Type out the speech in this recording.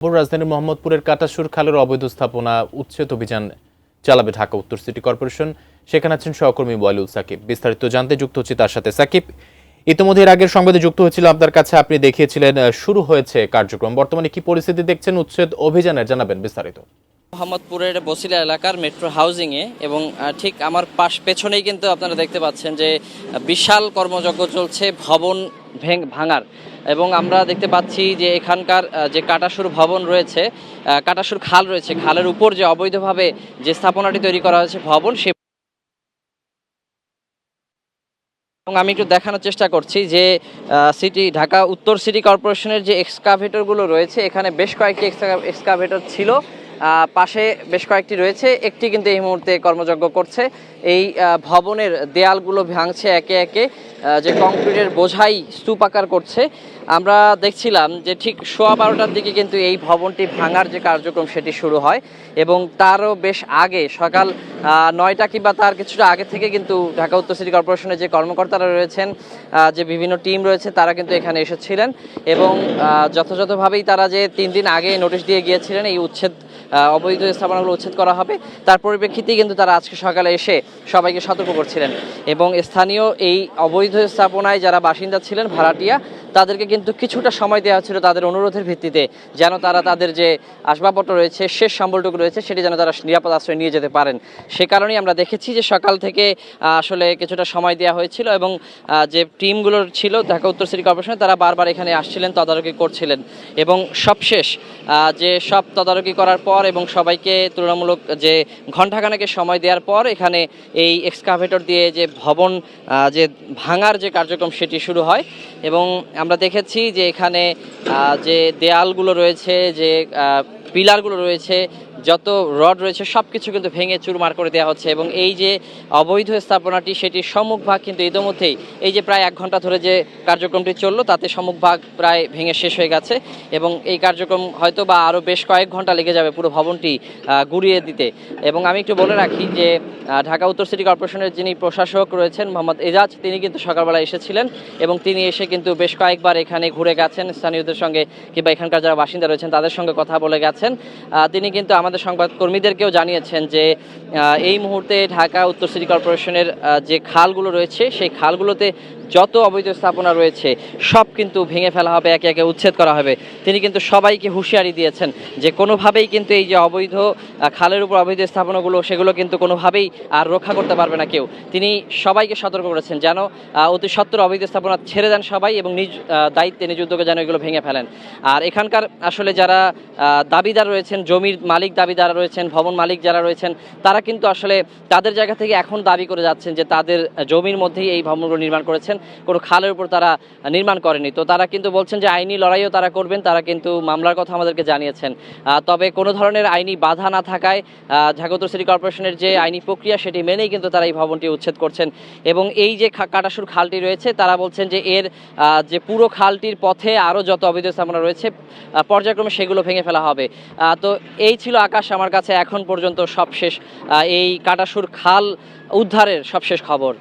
রাজধানীর মোহাম্মদপুরের কাটাসুর খালের অবৈধ স্থাপনা উচ্ছেদ অভিযান চালাবে ঢাকা উত্তর সিটি কর্পোরেশন। সেখানে আছেন সহকর্মী ওয়ালিউল সাকিব। বিস্তারিত জানতে যুক্ত হচ্ছে তার সাথে। সাকিব, ইতিমধ্যে এর আগের সংবাদে যুক্ত হয়েছিল আপনার কাছে, আপনি দেখিয়েছিলেন শুরু হয়েছে কার্যক্রম। বর্তমানে কি পরিস্থিতি দেখছেন উচ্ছেদ অভিযানের, জানাবেন বিস্তারিত। মোহাম্মদপুরের বসিলা এলাকার মেট্রো হাউজিংয়ে এবং ঠিক আমার পেছনেই কিন্তু আপনারা দেখতে পাচ্ছেন যে বিশাল কর্মযজ্ঞ চলছে ভবন ভাঙার। এবং আমরা দেখতে পাচ্ছি যে এখানকার যে কাটাসুর ভবন রয়েছে, কাটাসুর খাল রয়েছে, খালের উপর যে অবৈধভাবে যে স্থাপনাটি তৈরি করা হয়েছে ভবন, সে এবং আমি একটু দেখানোর চেষ্টা করছি যে ঢাকা উত্তর সিটি কর্পোরেশনের যে এক্সকাভেটরগুলো রয়েছে, এখানে বেশ কয়েকটি এক্সকাভেটর ছিল, পাশে বেশ কয়েকটি রয়েছে, একটি কিন্তু এই মুহূর্তে কর্মযজ্ঞ করছে। এই ভবনের দেয়ালগুলো ভাঙছে একে একে, যে কংক্রিটের বোঝাই স্তূপ আকার করছে। আমরা দেখছিলাম যে ঠিক 12:15টার দিকে কিন্তু এই ভবনটি ভাঙার যে কার্যক্রম সেটি শুরু হয় এবং তারও বেশ আগে সকাল 9টা কিংবা তার কিছুটা আগে থেকে কিন্তু ঢাকা উত্তর সিটি কর্পোরেশনের যে কর্মকর্তারা রয়েছেন, যে বিভিন্ন টিম রয়েছে, তারা কিন্তু এখানে এসেছিলেন এবং যথাযথভাবেই তারা যে 3 দিন আগে নোটিশ দিয়ে গিয়েছিলেন এই অবৈধ স্থাপনাগুলো উচ্ছেদ করা হবে, তার পরিপ্রেক্ষিতেই কিন্তু তারা আজকে সকালে এসে সবাইকে সতর্ক করছিলেন। এবং স্থানীয় এই অবৈধ স্থাপনায় যারা বাসিন্দা ছিলেন, ভাড়াটিয়া, তাদেরকে কিন্তু কিছুটা সময় দেওয়া হচ্ছিল তাদের অনুরোধের ভিত্তিতে, যেন তারা তাদের যে আসবাবপত্র রয়েছে, শেষ সম্বলটুকু রয়েছে, সেটি যেন তারা নিরাপদ আশ্রয় নিয়ে যেতে পারেন। সে কারণেই আমরা দেখেছি যে সকাল থেকে আসলে কিছুটা সময় দেওয়া হয়েছিল এবং যে টিমগুলো ছিল ঢাকা উত্তর সিটি কর্পোরেশনে, তারা বারবার এখানে আসছিলেন, তদারকি করছিলেন। এবং সবশেষ যে সব তদারকি করার পর এবং সবাইকে তুলনামূলক যে ঘণ্টাখানেকের সময় দেওয়ার পর এখানে এই এক্সকাভেটর দিয়ে যে ভবন যে ভাঙার যে কার্যক্রম সেটি শুরু হয়। এবং আমরা দেখেছি যে এখানে যে দেয়ালগুলো রয়েছে, যে পিলারগুলো রয়েছে, যত রড রয়েছে, সব কিছু কিন্তু ভেঙে চুরমার করে দেওয়া হচ্ছে। এবং এই যে অবৈধ স্থাপনাটি, সেটির সম্মুখভাগ কিন্তু ইতিমধ্যেই এই যে প্রায় 1 ঘন্টা ধরে যে কার্যক্রমটি চললো, তাতে সম্মুখভাগ প্রায় ভেঙে শেষ হয়ে গেছে এবং এই কার্যক্রম হয়তো বা আরও বেশ কয়েক ঘন্টা লেগে যাবে পুরো ভবনটি গুড়িয়ে দিতে। এবং আমি একটু বলে রাখি যে ঢাকা উত্তর সিটি কর্পোরেশনের যিনি প্রশাসক রয়েছেন মোহাম্মদ এজাজ, তিনি কিন্তু সকালবেলা এসেছিলেন এবং তিনি এসে কিন্তু বেশ কয়েকবার এখানে ঘুরে গেছেন, স্থানীয়দের সঙ্গে কিংবা এখানকার যারা বাসিন্দা রয়েছেন তাদের সঙ্গে কথা বলে গেছেন। তিনি কিন্তু আমাদের সংবাদকর্মীদেরকেও জানিয়েছেন যে এই মুহূর্তে ঢাকা উত্তর সিটি কর্পোরেশনের যে খালগুলো রয়েছে, সেই খালগুলোতে যত অবৈধ স্থাপনা রয়েছে সব কিন্তু ভেঙে ফেলা হবে, একে একে উচ্ছেদ করা হবে। তিনি কিন্তু সবাইকে হুঁশিয়ারি দিয়েছেন যে কোনোভাবেই কিন্তু এই যে অবৈধ খালের উপর অবৈধ স্থাপনাগুলো, সেগুলো কিন্তু কোনোভাবেই আর রক্ষা করতে পারবে না কেউ। তিনি সবাইকে সতর্ক করেছেন যেন অতি সত্বর অবৈধ স্থাপনা ছেড়ে দেন সবাই এবং নিজ দায়িত্বে, নিজ উদ্যোগে যেন এগুলো ভেঙে ফেলেন। আর এখানকার আসলে যারা দাবিদার রয়েছেন, জমির মালিক দাবিদার রয়েছেন, ভবন মালিক যারা রয়েছেন, তারা কিন্তু আসলে তাদের জায়গা থেকে এখন দাবি করে যাচ্ছেন যে তাদের জমির মধ্যেই এই ভবনগুলো নির্মাণ করেছেন, কোনো খালের উপর তারা নির্মাণ করেনি। তো তারা কিন্তু বলছেন যে আইনি লড়াইও তারা করবেন, তারা কিন্তু মামলার কথা আমাদেরকে জানিয়েছেন। তবে কোনো ধরনের আইনি বাধা না থাকায় ঢাকা উত্তর সিটি কর্পোরেশনের যে আইনি প্রক্রিয়া, সেটি মেনেই কিন্তু তারা এই ভবনটি উচ্ছেদ করছেন। এবং এই যে কাটাসুর খালটি রয়েছে, তারা বলছেন যে এর যে পুরো খালটির পথে আরও যত অবৈধ স্থাপনা রয়েছে পর্যায়ক্রমে সেগুলো ভেঙে ফেলা হবে। তো এই ছিল আকাশ আমার কাছে এখন পর্যন্ত সবশেষ এই কাটাসুর খাল উদ্ধারের সবশেষ খবর।